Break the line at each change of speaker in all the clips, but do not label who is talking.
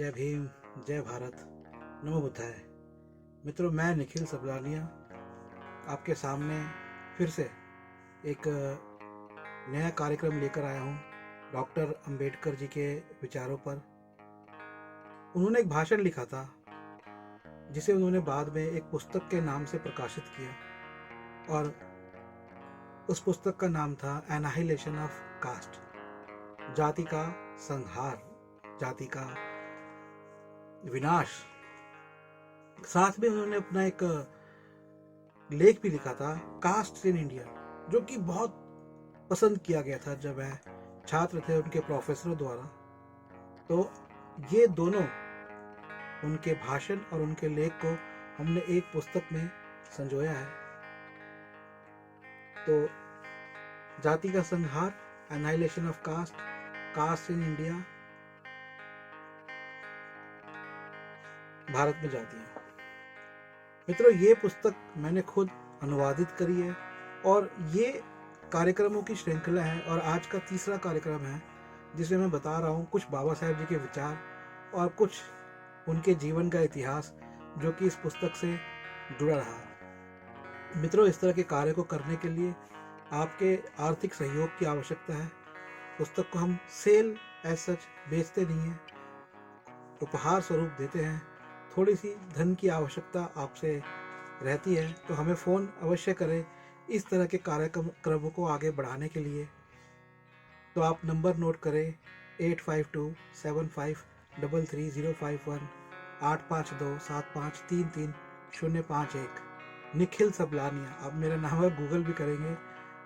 जय भीम, जय भारत, नमो बुद्धाय। मित्रों, मैं निखिल सबलानिया आपके सामने फिर से एक नया कार्यक्रम लेकर आया हूँ। डॉक्टर अंबेडकर जी के विचारों पर उन्होंने एक भाषण लिखा था, जिसे उन्होंने बाद में एक पुस्तक के नाम से प्रकाशित किया, और उस पुस्तक का नाम था एनाहिलेशन ऑफ कास्ट, जाति का संहार, जाति का विनाश। साथ में उन्होंने अपना एक लेख भी लिखा था, कास्ट इन इंडिया, जो कि बहुत पसंद किया गया था जब वह छात्र थे उनके प्रोफेसरों द्वारा। तो ये दोनों, उनके भाषण और उनके लेख को हमने एक पुस्तक में संजोया है। तो जाति का संहार, annihilation of caste, caste in India, Bharat में जातियां। मित्रों, ये पुस्तक मैंने खुद अनुवादित करी है और ये कार्यक्रमों की श्रृंखला है, और आज का तीसरा कार्यक्रम है जिसमें मैं बता रहा हूँ कुछ बाबा साहेब जी के विचार और कुछ उनके जीवन का इतिहास जो कि इस पुस्तक से जुड़ा रहा। मित्रों, इस तरह के कार्य को करने के लिए आपके आर्थिक सहयोग की आवश्यकता है। पुस्तक को हम सेल एज सच बेचते नहीं हैं, उपहार स्वरूप देते हैं। थोड़ी सी धन की आवश्यकता आपसे रहती है तो हमें फ़ोन अवश्य करें इस तरह के कार्यक्रमों को आगे बढ़ाने के लिए। तो आप नंबर नोट करें 8527533051, 8527533051। निखिल सबलानिया, आप मेरा नाम है, गूगल भी करेंगे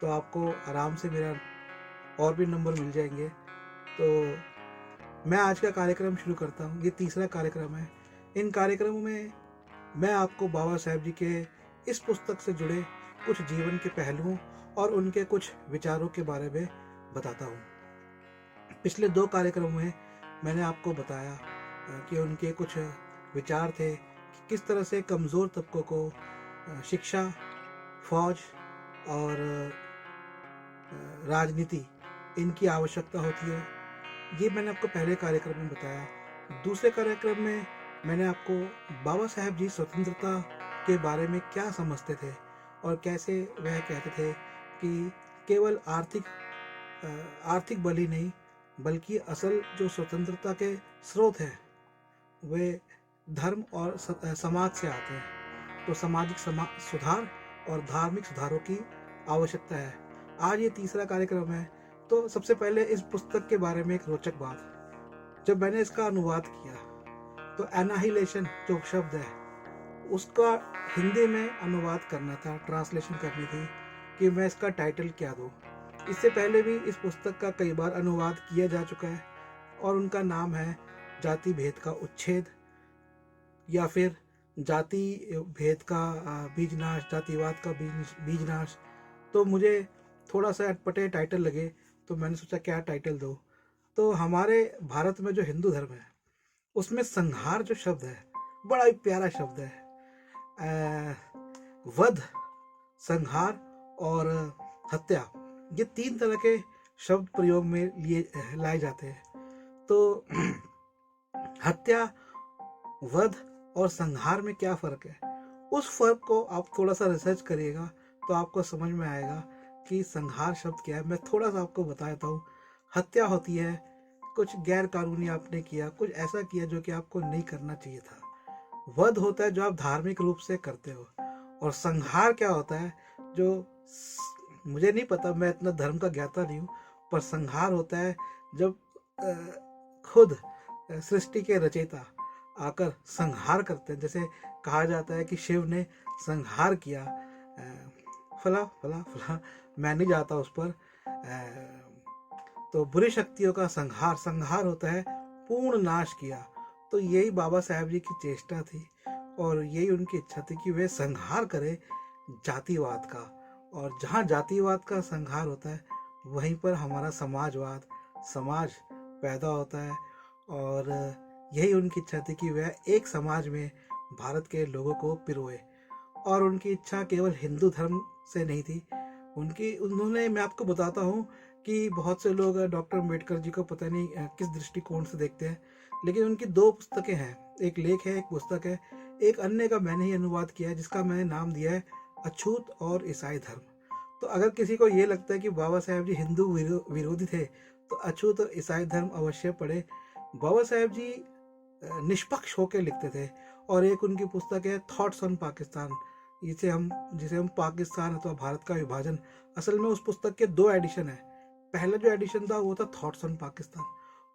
तो आपको आराम से मेरा और भी नंबर मिल जाएंगे। तो मैं आज का कार्यक्रम शुरू करता हूँ। ये तीसरा कार्यक्रम है। इन कार्यक्रमों में मैं आपको बाबा साहेब जी के इस पुस्तक से जुड़े कुछ जीवन के पहलुओं और उनके कुछ विचारों के बारे में बताता हूँ। पिछले 2 कार्यक्रमों में मैंने आपको बताया कि उनके कुछ विचार थे कि किस तरह से कमज़ोर तबकों को शिक्षा, फौज और राजनीति, इनकी आवश्यकता होती है। ये मैंने आपको पहले कार्यक्रम में बताया। दूसरे कार्यक्रम में मैंने आपको बाबा साहेब जी स्वतंत्रता के बारे में क्या समझते थे और कैसे वह कहते थे कि केवल आर्थिक बल ही नहीं, बल्कि असल जो स्वतंत्रता के स्रोत हैं वे धर्म और समाज से आते हैं। तो सामाजिक सुधार और धार्मिक सुधारों की आवश्यकता है। आज ये तीसरा कार्यक्रम है। तो सबसे पहले इस पुस्तक के बारे में एक रोचक बात, जब मैंने इसका अनुवाद किया तो एनाहिलेशन जो शब्द है उसका हिंदी में अनुवाद करना था, ट्रांसलेशन करनी थी कि मैं इसका टाइटल क्या दूं। इससे पहले भी इस पुस्तक का कई बार अनुवाद किया जा चुका है और उनका नाम है जाति भेद का उच्छेद, या फिर जाति भेद का बीजनाश, जातिवाद का बीजनाश। तो मुझे थोड़ा सा अटपटे टाइटल लगे तो मैंने सोचा क्या टाइटल दो। तो हमारे भारत में जो हिंदू धर्म है उसमें संहार जो शब्द है बड़ा ही प्यारा शब्द है। वध, संहार और हत्या, ये 3 तरह के शब्द प्रयोग में लाए जाते हैं। तो हत्या, वध और संहार में क्या फ़र्क है, उस फर्क को आप थोड़ा सा रिसर्च करिएगा तो आपको समझ में आएगा कि संहार शब्द क्या है। मैं थोड़ा सा आपको बताता हूँ। हत्या होती है कुछ गैर कानूनी आपने किया, कुछ ऐसा किया जो कि आपको नहीं करना चाहिए था। वध होता है जो आप धार्मिक रूप से करते हो, और संहार क्या होता है, जो मुझे नहीं पता, मैं इतना धर्म का ज्ञाता नहीं हूँ, पर संहार होता है जब खुद सृष्टि के रचयिता आकर संहार करते हैं। जैसे कहा जाता है कि शिव ने संहार किया, फला फला फला, मैं नहीं जाता उस पर। तो बुरी शक्तियों का संहार होता है पूर्ण नाश किया। तो यही बाबा साहेब जी की चेष्टा थी और यही उनकी इच्छा थी कि वे संहार करें जातिवाद का, और जहाँ जातिवाद का संहार होता है वहीं पर हमारा समाज पैदा होता है। और यही उनकी इच्छा थी कि वह एक समाज में भारत के लोगों को पिरोए। और उनकी इच्छा केवल हिंदू धर्म से नहीं थी, उन्होंने, मैं आपको बताता हूँ कि बहुत से लोग डॉक्टर अम्बेडकर जी को पता नहीं किस दृष्टिकोण से देखते हैं। लेकिन उनकी दो पुस्तकें हैं, एक लेख है, एक पुस्तक है। एक अन्य का मैंने ही अनुवाद किया है, जिसका मैंने नाम दिया है अछूत और ईसाई धर्म। तो अगर किसी को ये लगता है कि बाबा साहेब जी हिंदू विरोधी थे, तो अछूत और ईसाई धर्म अवश्य पढ़े। बाबा साहेब जी निष्पक्ष होकर लिखते थे। और एक उनकी पुस्तक है थॉट्स ऑन पाकिस्तान, जिसे हम पाकिस्तान अथवा भारत का विभाजन, असल में उस पुस्तक के दो एडिशन है। पहला जो एडिशन था वो था थॉट्स ऑन पाकिस्तान,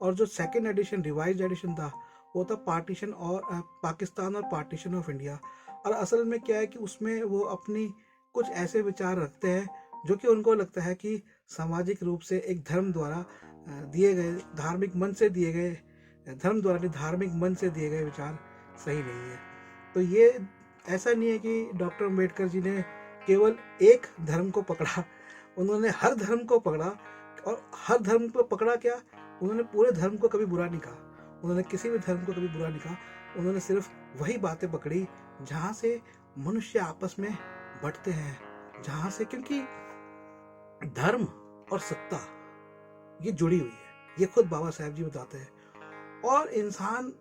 और जो सेकंड एडिशन रिवाइज एडिशन था वो था पार्टीशन और पाकिस्तान और पार्टीशन ऑफ इंडिया। और असल में क्या है कि उसमें वो अपनी कुछ ऐसे विचार रखते हैं जो कि उनको लगता है कि सामाजिक रूप से एक धर्म द्वारा दिए गए धार्मिक मन से दिए गए धर्म द्वारा नहीं, धार्मिक मन से दिए गए विचार सही नहीं है। तो ये ऐसा नहीं है कि डॉक्टर अम्बेडकर जी ने केवल एक धर्म को पकड़ा, उन्होंने हर धर्म को पकड़ा। और हर धर्म को पकड़ा क्या, उन्होंने पूरे धर्म को कभी बुरा नहीं कहा, उन्होंने किसी भी धर्म को कभी बुरा नहीं कहा। उन्होंने सिर्फ वही बातें पकड़ी जहाँ से मनुष्य आपस में बंटते हैं, जहाँ से, क्योंकि धर्म और सत्ता ये जुड़ी हुई है, ये खुद बाबा साहेब जी बताते हैं। और इंसान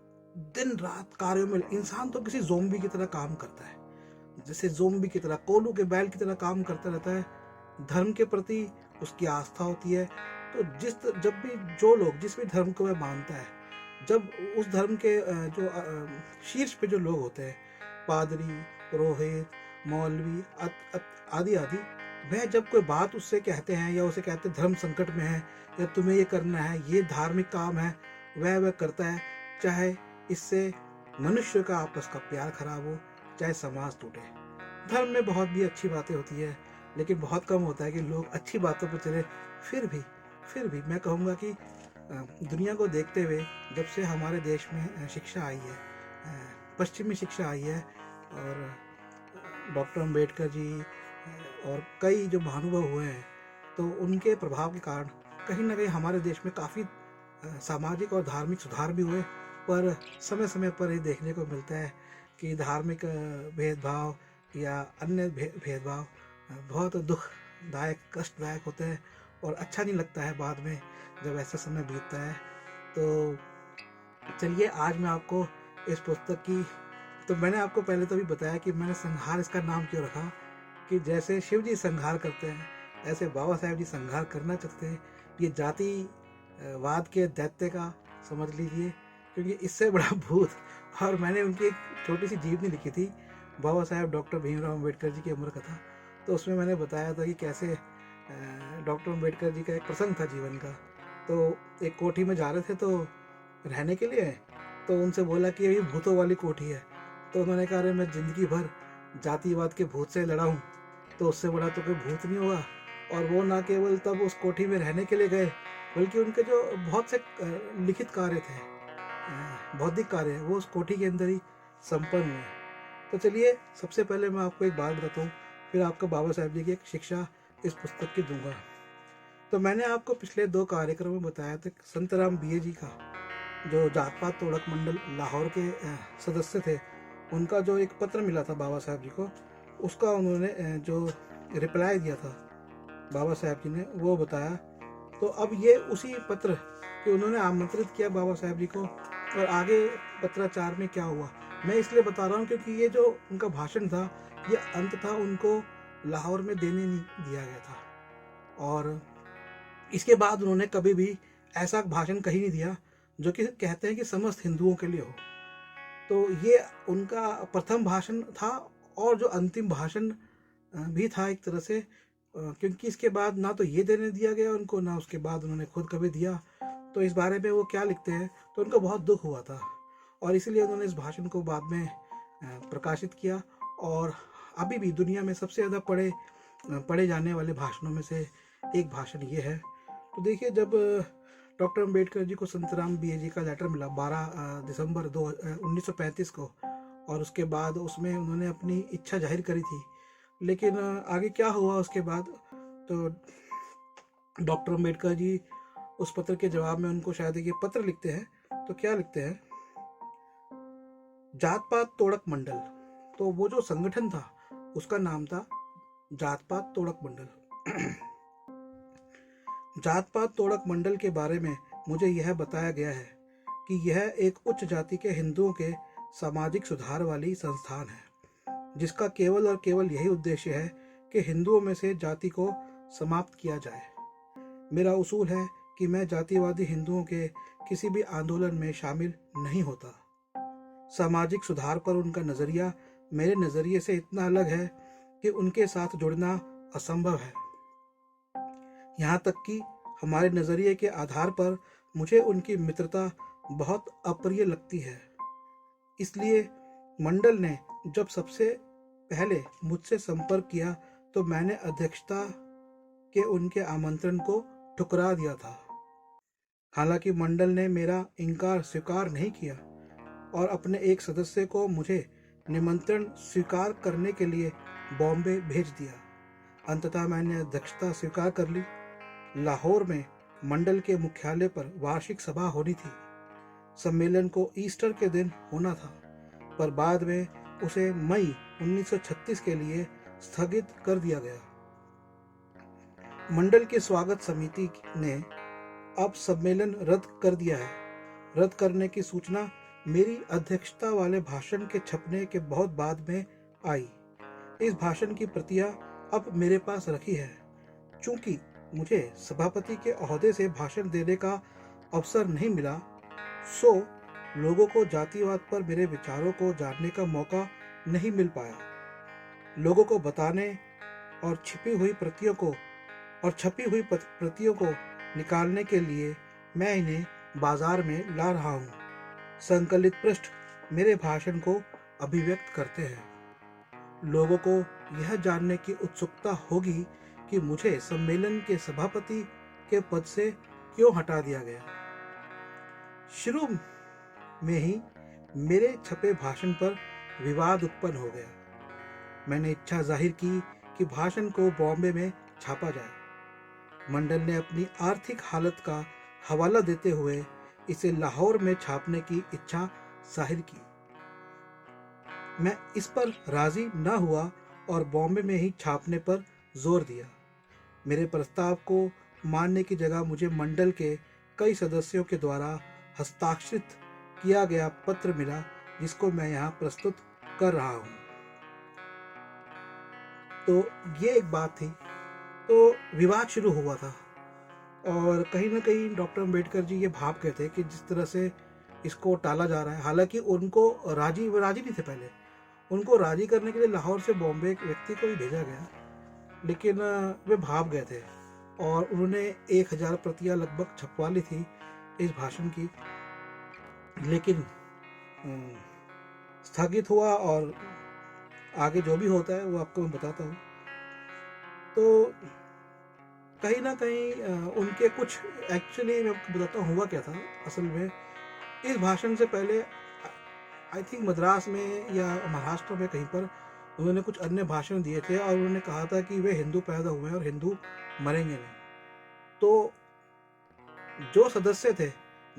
दिन रात कार्यों में, इंसान तो किसी ज़ोंबी की तरह काम करता है, जैसे ज़ोंबी की तरह, कोलू के बैल की तरह काम करता रहता है। धर्म के प्रति उसकी आस्था होती है। तो जब भी जो लोग जिस भी धर्म को वह मानता है, जब उस धर्म के जो शीर्ष पे जो लोग होते हैं, पादरी, पुरोहित, मौलवी आदि आदि, वह जब कोई बात उससे कहते हैं या उसे कहते हैं धर्म संकट में है या तुम्हें ये करना है, ये धार्मिक काम है, वह करता है, चाहे इससे मनुष्य का आपस का प्यार खराब हो, चाहे समाज टूटे। धर्म में बहुत भी अच्छी बातें होती है, लेकिन बहुत कम होता है कि लोग अच्छी बातों पर चले। फिर भी मैं कहूँगा कि दुनिया को देखते हुए जब से हमारे देश में शिक्षा आई है, पश्चिमी शिक्षा आई है, और डॉक्टर अम्बेडकर जी और कई जो महानुभाव हुए हैं, तो उनके प्रभाव के कारण कहीं ना कहीं हमारे देश में काफ़ी सामाजिक और धार्मिक सुधार भी हुए। पर समय समय पर ये देखने को मिलता है कि धार्मिक भेदभाव या अन्य भेदभाव बहुत दुखदायक, कष्टदायक होते हैं, और अच्छा नहीं लगता है बाद में जब ऐसा समय बीतता है। तो चलिए, आज मैं आपको इस पुस्तक की, तो मैंने आपको पहले तो भी बताया कि मैंने संहार इसका नाम क्यों रखा, कि जैसे शिव जी संहार करते हैं, ऐसे बाबा साहेब जी संहार करना चाहते हैं। ये जातिवाद के दैत्य का समझ लीजिए, क्योंकि इससे बड़ा भूत। और मैंने उनकी एक छोटी सी जीवनी लिखी थी, बाबा साहेब डॉक्टर भीमराव अम्बेडकर जी की अमर कथा। तो उसमें मैंने बताया था कि कैसे डॉक्टर अम्बेडकर जी का एक प्रसंग था जीवन का। तो एक कोठी में जा रहे थे तो रहने के लिए, तो उनसे बोला कि ये भूतों वाली कोठी है। तो उन्होंने कहा, अरे मैं ज़िंदगी भर जातिवाद के भूत से लड़ा हूँ, तो उससे बड़ा तो कोई भूत नहीं होगा। और वो ना केवल तब उस कोठी में रहने के लिए गए, बल्कि उनके जो बहुत से लिखित कार्य थे, बौद्धिक कार्य, वो उस कोठी के अंदर ही संपन्न हुए। तो चलिए, सबसे पहले मैं आपको एक बात बताता हूँ, फिर आपको बाबा साहेब जी की एक शिक्षा इस पुस्तक की दूंगा। तो मैंने आपको पिछले 2 कार्यक्रम में बताया था संतराम बीए जी का, जो जात पात तोड़क मंडल लाहौर के सदस्य थे, उनका जो एक पत्र मिला था बाबा साहेब जी को, उसका उन्होंने जो रिप्लाई दिया था बाबा साहेब जी ने, वो बताया। तो अब ये उसी पत्र कि उन्होंने आमंत्रित किया बाबा साहेब जी को, और आगे पत्राचार में क्या हुआ मैं इसलिए बता रहा हूँ क्योंकि ये जो उनका भाषण था, ये अंततः उनको लाहौर में देने नहीं दिया गया था, और इसके बाद उन्होंने कभी भी ऐसा भाषण कहीं नहीं दिया जो कि कहते हैं कि समस्त हिंदुओं के लिए हो। तो ये उनका प्रथम भाषण था, और जो अंतिम भाषण भी था एक तरह से, क्योंकि इसके बाद ना तो ये देने दिया गया उनको, ना उसके बाद उन्होंने खुद कभी दिया। तो इस बारे में वो क्या लिखते हैं, तो उनको बहुत दुख हुआ था, और इसलिए उन्होंने इस भाषण को बाद में प्रकाशित किया। और अभी भी दुनिया में सबसे ज़्यादा पढ़े जाने वाले भाषणों में से एक भाषण ये है। तो देखिए, जब डॉक्टर अम्बेडकर जी को संतराम बीए जी का लेटर मिला 12 दिसंबर 1935 को, और उसके बाद उसमें उन्होंने अपनी इच्छा जाहिर करी थी, लेकिन आगे क्या हुआ उसके बाद, तो डॉक्टर अम्बेडकर जी उस पत्र के जवाब में उनको शायद ये पत्र लिखते हैं। तो क्या लिखते हैं, जात पात तोड़क मंडल, तो वो जो संगठन था उसका नाम था जात पात तोड़क मंडल। जात पात तोड़क मंडल के बारे में मुझे यह बताया गया है कि यह एक उच्च जाति के हिंदुओं के सामाजिक सुधार वाली संस्थान है, जिसका केवल और केवल यही उद्देश्य है कि हिंदुओं में से जाति को समाप्त किया जाए। मेरा उसूल है कि मैं जातिवादी हिंदुओं के किसी भी आंदोलन में शामिल नहीं होता। सामाजिक सुधार पर उनका नज़रिया मेरे नज़रिए से इतना अलग है कि उनके साथ जुड़ना असंभव है। यहाँ तक कि हमारे नज़रिए के आधार पर मुझे उनकी मित्रता बहुत अप्रिय लगती है। इसलिए मंडल ने जब सबसे पहले मुझसे संपर्क किया तो मैंने अध्यक्षता के उनके आमंत्रण को ठुकरा दिया था। हालांकि मंडल ने मेरा इनकार स्वीकार नहीं किया और अपने एक सदस्य को मुझे निमंत्रण स्वीकार करने के लिए बॉम्बे भेज दिया। अंततः मैंने अध्यक्षता स्वीकार कर ली। लाहौर में मंडल के मुख्यालय पर वार्षिक सभा होनी थी। सम्मेलन को ईस्टर के दिन होना था, पर बाद में उसे मई 1936 के लिए स्थगित कर दिया गया। मंडल की स्वागत समिति ने अब सम्मेलन रद्द कर दिया है। रद्द करने की सूचना मेरी अध्यक्षता वाले भाषण के छपने के बहुत बाद में आई। इस भाषण की प्रतियां अब मेरे पास रखी है। चूंकि मुझे सभापति के ओहदे से भाषण देने का अवसर नहीं मिला, सो लोगों को जातिवाद पर मेरे विचारों को जानने का मौका नहीं मिल पाया। लोगों को बताने और छपी हुई प्रतियों को निकालने के लिए मैं इन्हें बाजार में ला रहा हूँ। संकलित पृष्ठ मेरे भाषण को अभिव्यक्त करते हैं। लोगों को यह जानने की उत्सुकता होगी कि मुझे सम्मेलन के सभापति के पद से क्यों हटा दिया गया। शुरू में ही मेरे छपे भाषण पर विवाद उत्पन्न हो गया। मैंने इच्छा जाहिर की कि भाषण को बॉम्बे में छापा जाए। मंडल ने अपनी आर्थिक हालत का हवाला देते हुए इसे लाहौर में छापने की इच्छा जाहिर की। मैं इस पर राजी न हुआ और बॉम्बे में ही छापने पर जोर दिया। मेरे प्रस्ताव को मानने की जगह मुझे मंडल के कई सदस्यों के द्वारा हस्ताक्षरित किया गया पत्र मिला, जिसको मैं यहाँ प्रस्तुत कर रहा हूँ। तो ये एक बात थी। तो विवाद शुरू हुआ था और कहीं ना कहीं डॉक्टर अम्बेडकर जी ये भाव गए थे कि जिस तरह से इसको टाला जा रहा है। हालांकि उनको राजी नहीं थे। पहले उनको राजी करने के लिए लाहौर से बॉम्बे एक व्यक्ति को भी भेजा गया, लेकिन वे भाव गए थे और उन्होंने 1000 प्रतियां लगभग छपवा ली थी इस भाषण की। लेकिन स्थगित हुआ और आगे जो भी होता है वो आपको मैं बताता हूँ। तो कहीं ना कहीं उनके कुछ एक्चुअली मैं आपको बताता हूँ हुआ क्या था। असल में इस भाषण से पहले आई थिंक मद्रास में या महाराष्ट्र में कहीं पर उन्होंने कुछ अन्य भाषण दिए थे और उन्होंने कहा था कि वे हिंदू पैदा हुए हैं और हिंदू मरेंगे नहीं। तो जो सदस्य थे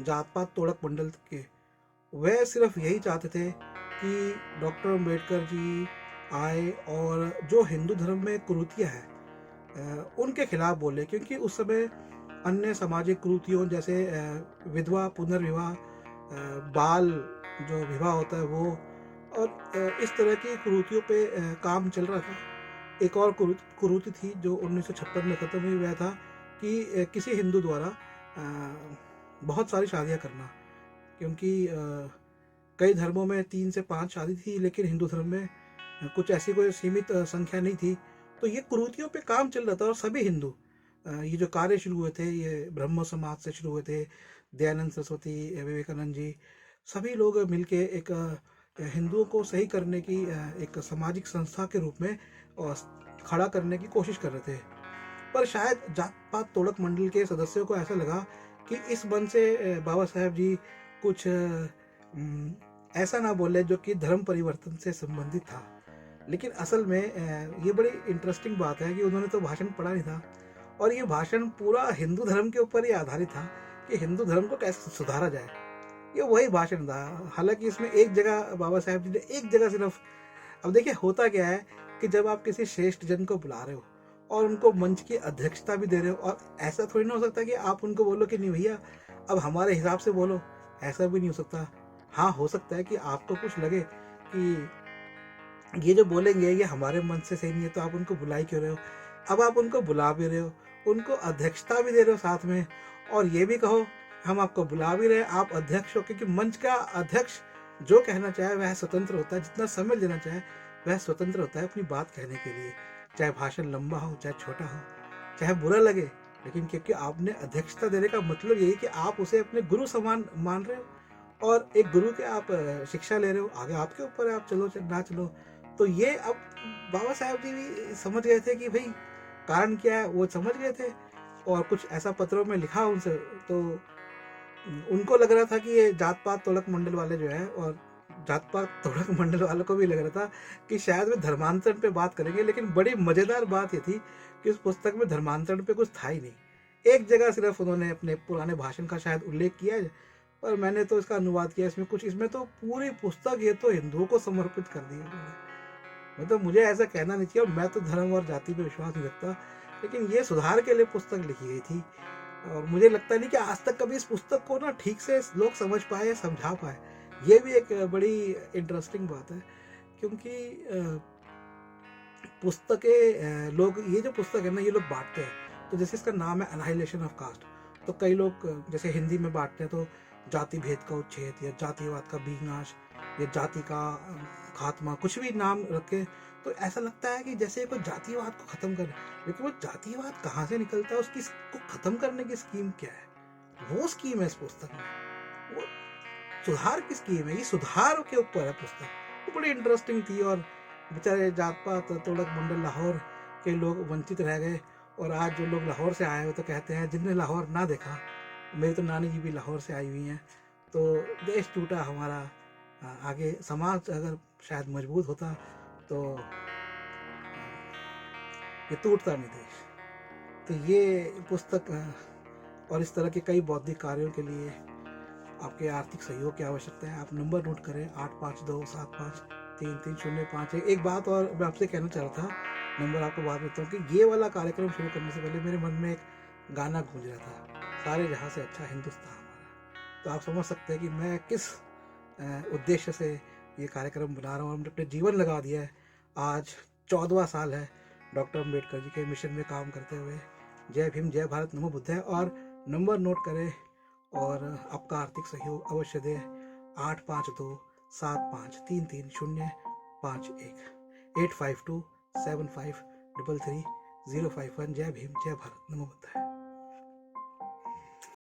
जात पात तोड़क मंडल के, वह सिर्फ यही चाहते थे कि डॉक्टर अम्बेडकर जी आए और जो हिंदू धर्म में कुरीतियाँ हैं उनके खिलाफ बोले, क्योंकि उस समय अन्य सामाजिक कुरीतियों जैसे विधवा पुनर्विवाह, बाल जो विवाह होता है वो, और इस तरह की कुरीतियों पे काम चल रहा था। एक और कुरीति थी जो 1956 में ख़त्म हुई, वह था कि किसी हिंदू द्वारा बहुत सारी शादियां करना, क्योंकि कई धर्मों में 3 से 5 शादी थी, लेकिन हिंदू धर्म में कुछ ऐसी कोई सीमित संख्या नहीं थी। तो ये कुरीतियों पे काम चल रहा था और सभी हिंदू ये जो कार्य शुरू हुए थे, ये ब्रह्म समाज से शुरू हुए थे। दयानंद सरस्वती, विवेकानंद जी, सभी लोग मिलके एक हिंदुओं को सही करने की एक सामाजिक संस्था के रूप में खड़ा करने की कोशिश कर रहे थे। पर शायद जात पात तोड़क मंडल के सदस्यों को ऐसा लगा कि इस मन से बाबा साहेब जी कुछ ऐसा ना बोले जो कि धर्म परिवर्तन से संबंधित था। लेकिन असल में ये बड़ी इंटरेस्टिंग बात है कि उन्होंने तो भाषण पढ़ा नहीं था और ये भाषण पूरा हिंदू धर्म के ऊपर ही आधारित था कि हिंदू धर्म को कैसे सुधारा जाए। ये वही भाषण था। हालांकि इसमें एक जगह बाबा साहेब जी ने एक जगह सिर्फ, अब देखिए होता क्या है कि जब आप किसी श्रेष्ठ जन को बुला रहे हो और उनको मंच की अध्यक्षता भी दे रहे हो, और ऐसा थोड़ी ना हो सकता कि आप उनको बोलो कि नहीं भैया अब हमारे हिसाब से बोलो, ऐसा भी नहीं हो सकता। हाँ, हो सकता है कि आपको कुछ लगे कि ये जो बोलेंगे ये हमारे मन से सही नहीं है, तो आप उनको बुला ही क्यों रहे हो? अब आप उनको बुला भी रहे हो, उनको अध्यक्षता भी दे रहे हो साथ में, और ये भी कहो हम आपको बुला भी रहे हैं, आप अध्यक्ष हो, क्योंकि मंच का अध्यक्ष जो कहना चाहे वह स्वतंत्र होता है, जितना समय लेना चाहे वह स्वतंत्र होता है अपनी बात कहने के लिए, चाहे भाषण लंबा हो चाहे छोटा हो, चाहे बुरा लगे, लेकिन क्योंकि आपने अध्यक्षता देने का मतलब यही कि आप उसे अपने गुरु समान मान रहे हो, और एक गुरु के आप शिक्षा ले रहे हो, आगे आपके ऊपर है आप चलो ना चलो। तो ये अब बाबा साहब जी भी समझ गए थे कि भाई कारण क्या है, वो समझ गए थे, और कुछ ऐसा पत्रों में लिखा उनसे। तो उनको लग रहा था कि ये जात पात तोड़क मंडल वाले जो है, और जात पात तोड़क मंडल वालों को भी लग रहा था कि शायद वे धर्मांतरण पे बात करेंगे, लेकिन बड़ी मजेदार बात ये थी कि उस पुस्तक में धर्मांतरण पे कुछ था ही नहीं। एक जगह सिर्फ उन्होंने अपने पुराने भाषण का शायद उल्लेख किया है, पर मैंने तो इसका अनुवाद किया, इसमें तो पूरी पुस्तक ये तो हिंदुओं को समर्पित कर दी उन्होंने। मतलब मुझे ऐसा कहना नहीं चाहिए, मैं तो धर्म और जाति पे विश्वास नहीं रखता, लेकिन ये सुधार के लिए पुस्तक लिखी गई थी, और मुझे लगता नहीं कि आज तक कभी इस पुस्तक को ना ठीक से लोग समझ पाए या समझा पाए। ये भी एक बड़ी इंटरेस्टिंग बात है, क्योंकि पुस्तकें लोग, ये जो पुस्तक है ना, ये लोग बांटते हैं। तो जैसे इसका नाम है अनाहिलेशन ऑफ कास्ट, तो कई लोग जैसे हिंदी में बांटते हैं तो जाति भेद का उच्छेद, या जातिवाद का विनाश, या जाति का खात्मा, कुछ भी नाम रखे तो ऐसा लगता है कि जैसे कोई जातिवाद को खत्म कर, लेकिन वो जातिवाद कहाँ से निकलता है, उसकी को खत्म करने की स्कीम क्या है, वो स्कीम है इस पुस्तक में। वो सुधार की स्कीम है, ये सुधार के ऊपर है पुस्तक। वो बड़ी इंटरेस्टिंग थी, और बेचारे जात पात तोड़क मंडल लाहौर के लोग वंचित रह गए, और आज जो लोग लाहौर से आए हुए तो कहते हैं जिनने लाहौर ना देखा, मेरी तो नानी जी भी लाहौर से आई हुई हैं, तो देश टूटा हमारा, आगे समाज अगर शायद मजबूत होता तो ये टूटता नहीं देश। तो ये पुस्तक और इस तरह के कई बौद्धिक कार्यों के लिए आपके आर्थिक सहयोग की आवश्यकता है। आप नंबर नोट करें 8527533051। एक बात और मैं आपसे कहना चाह रहा था, नंबर आपको बाद में बताऊँ, कि ये वाला कार्यक्रम शुरू करने से पहले मेरे मन में एक गाना गूंज रहा था, सारे जहाँ से अच्छा हिंदुस्तान हमारा। तो आप समझ सकते हैं कि मैं किस उद्देश्य से ये कार्यक्रम बना रहा हूँ, हमने अपने जीवन लगा दिया है। आज 14वां साल है डॉक्टर अम्बेडकर जी के मिशन में काम करते हुए। जय भीम, जय भारत, नमो बुद्धाय। और नंबर नोट करें और आपका आर्थिक सहयोग अवश्य दें। 8527533051, 8527533051। जय भीम, जय भारत, नमो बुद्धाय।